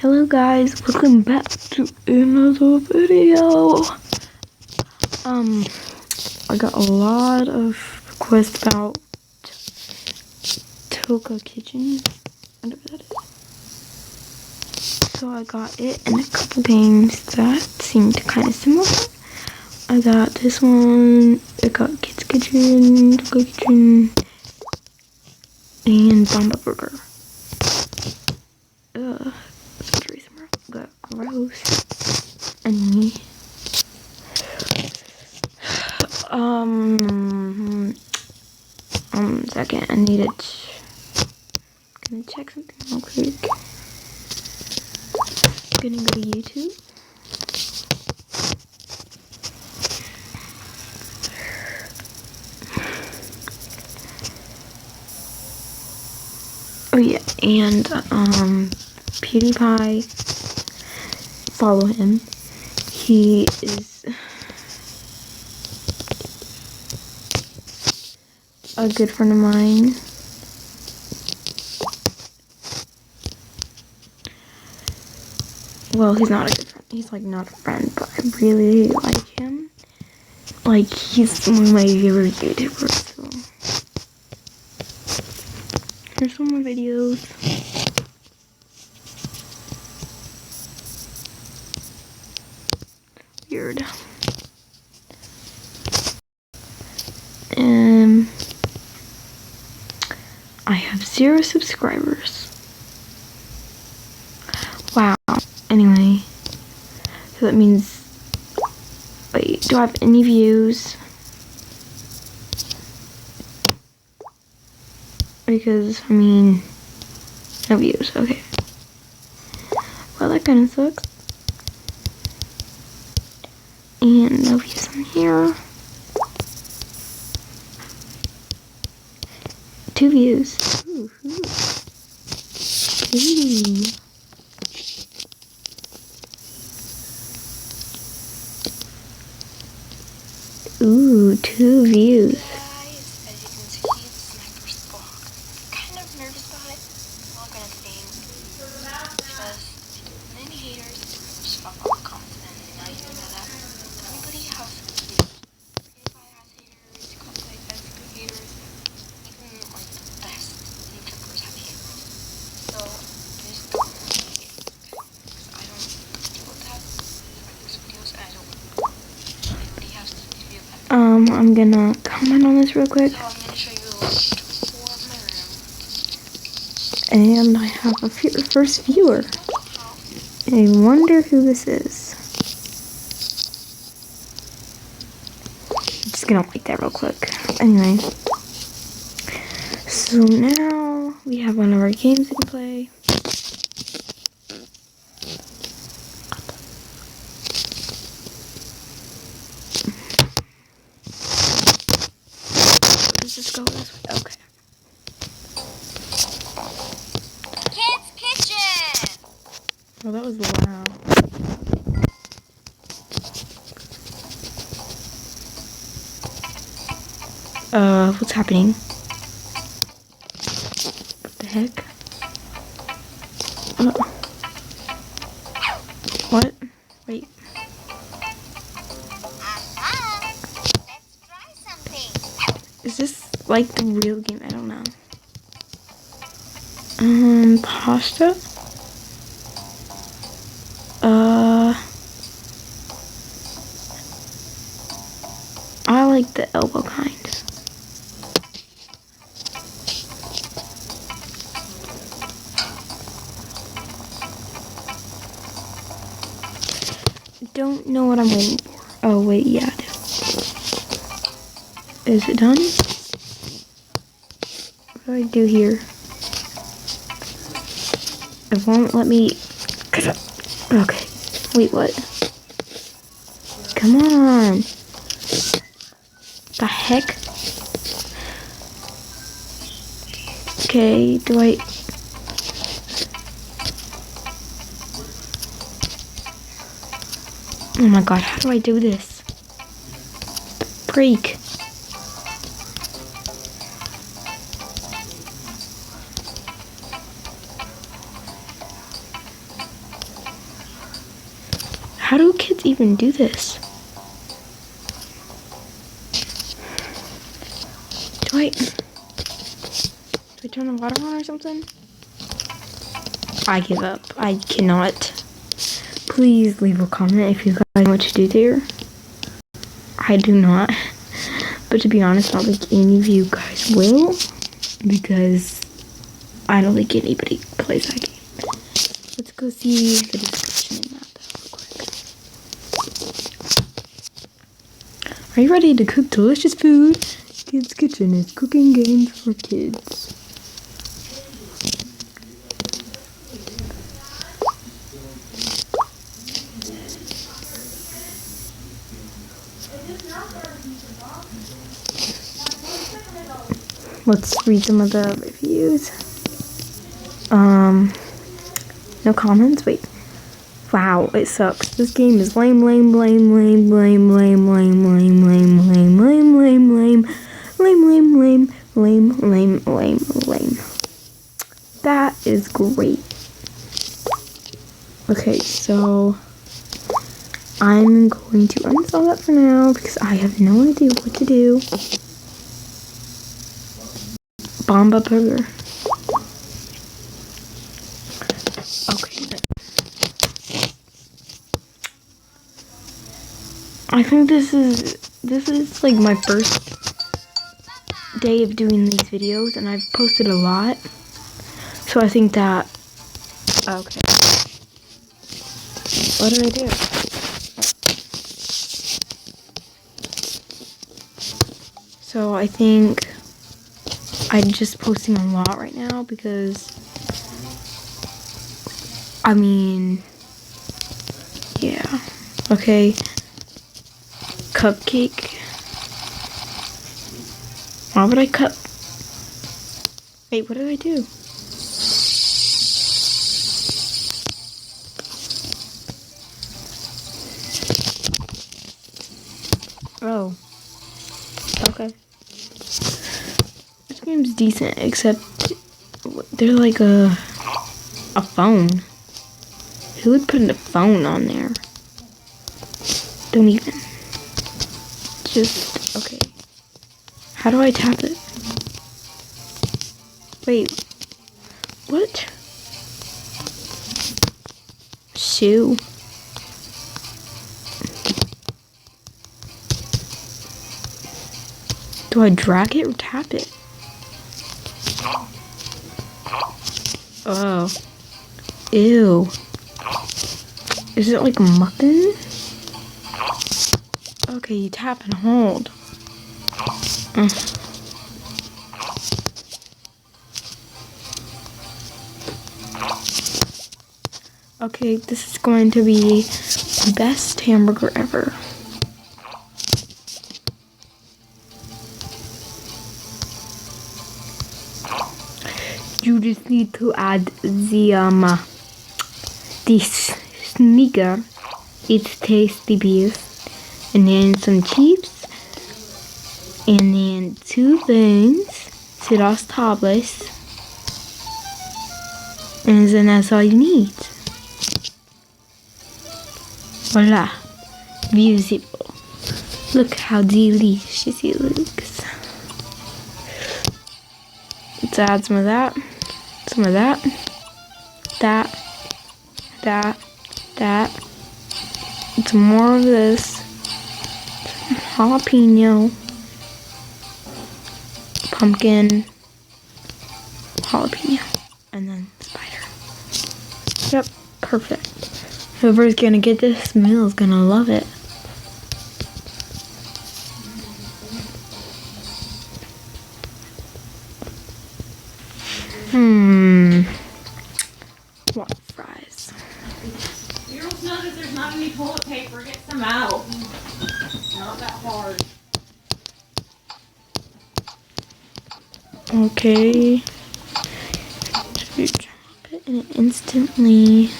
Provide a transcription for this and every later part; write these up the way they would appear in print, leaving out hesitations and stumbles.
Hello guys, welcome back to another video. I got a lot of requests about Toca Kitchen, whatever that is. So I got it and a couple games that seemed kind of similar. I got this one, I got Kids Kitchen, Toca Kitchen, and Bomba Burger. It's very similar. Got gross. Anyway. Second, I needed. Gonna check something real quick. Gonna go to YouTube. Oh yeah, and PewDiePie. Follow him. He is a good friend of mine. Well, he's not a good friend. He's like not a friend, but I really like him. Like, he's one of my favorite YouTubers. So here's some more videos. Weird. I have 0 subscribers. Wow. Anyway, so that means, wait, do I have any views? Because, I mean, no views, okay. Well, that kind of sucks. And no views on here. 2 views. Ooh. Ooh, 2 views. Guys, as you can see, this is my first vlog. Kind of nervous about it. I'm not gonna sing because many haters just fuck all the comments, and now you know that everybody has haters. Everybody has haters. Cosplay has good haters. Even like the best YouTubers have haters. So just don't hate it, because I don't deal with that. I produce videos and I don't. Everybody has to feel that. I'm gonna comment on this real quick. So I'm gonna show you a tour of my room. And I have a first viewer. I wonder who this is. I'm just gonna like that real quick. Anyway. So now we have one of our games we can play. Let's just go this way. Okay. Kids Kitchen! Well, that was loud. What's happening? What the heck? What? Wait. Let's try something. Is this like the real game? I don't know. Pasta? I like the elbow kind. Don't know what I'm waiting for. Oh, wait, yeah, I do. Is it done? What do I do here? It won't let me. Okay. Wait, what? Come on. The heck? Okay, do I... Oh my god, how do I do this? Break. How do kids even do this? Do I turn the water on or something? I give up. I cannot. Please leave a comment if you guys know what to do there. I do not. But to be honest, I don't think any of you guys will. Because I don't think anybody plays that game. Let's go see the description in that real quick. Are you ready to cook delicious food? Kids Kitchen is cooking games for kids. Let's read some of the reviews. No comments? Wait. Wow, it sucks. This game is lame, lame, lame, lame, lame, lame, lame, lame, lame, lame, lame, lame, lame, lame, lame, lame, lame, lame, lame, lame. That is great. Okay, so I'm going to uninstall that for now because I have no idea what to do. Bomba Burger. Okay. I think this is like my first day of doing these videos, and I've posted a lot. So I think that, okay. What do I do? So I think I'm just posting a lot right now because, I mean, yeah. Okay. Cupcake. Why would I cut? Wait, what did I do? Oh. Okay. This game's decent, except they're like a phone. Who would put a phone on there? Don't even. Just, okay. How do I tap it? Wait. What? Shoe. Do I drag it or tap it? Oh. Ew. Is it like a muffin? Okay, you tap and hold. Okay, this is going to be the best hamburger ever. You just need to add the this sneaker. It's tasty beef. And then some chips. And then 2 things. Ciros tablets. And then that's all you need. Voila. Beautiful. Look how delicious it looks. Let's add some of that. Some of that. That. And some more of this. Jalapeno. Pumpkin. Jalapeno. And then spider. Yep. Perfect. Whoever's gonna get this meal is gonna love it. What fries? You don't notice there's not any toilet paper. Get some out. It's not that hard. Okay. You drop it and it instantly.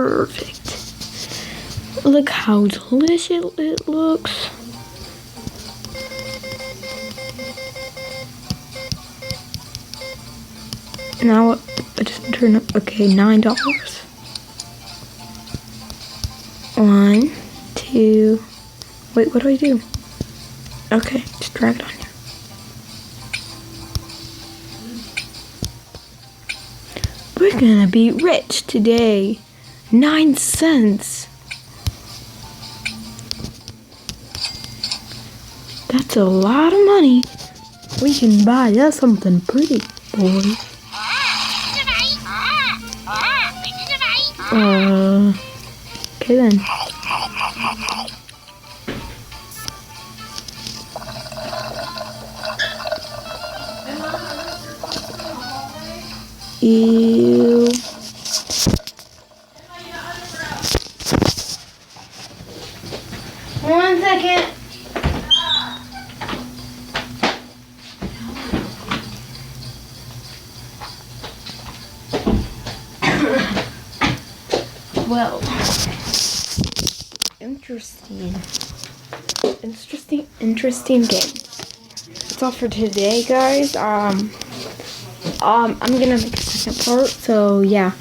perfect. Look how delicious it looks. Now I just turn up. Okay, $9. 1, 2. Wait, what do I do? Okay, just drag it on here. We're gonna be rich today. 9 cents. That's a lot of money. We can buy us something pretty, boys. Okay then. Ew. One second. Well, interesting game. That's all for today, guys. I'm gonna make a second part, so yeah.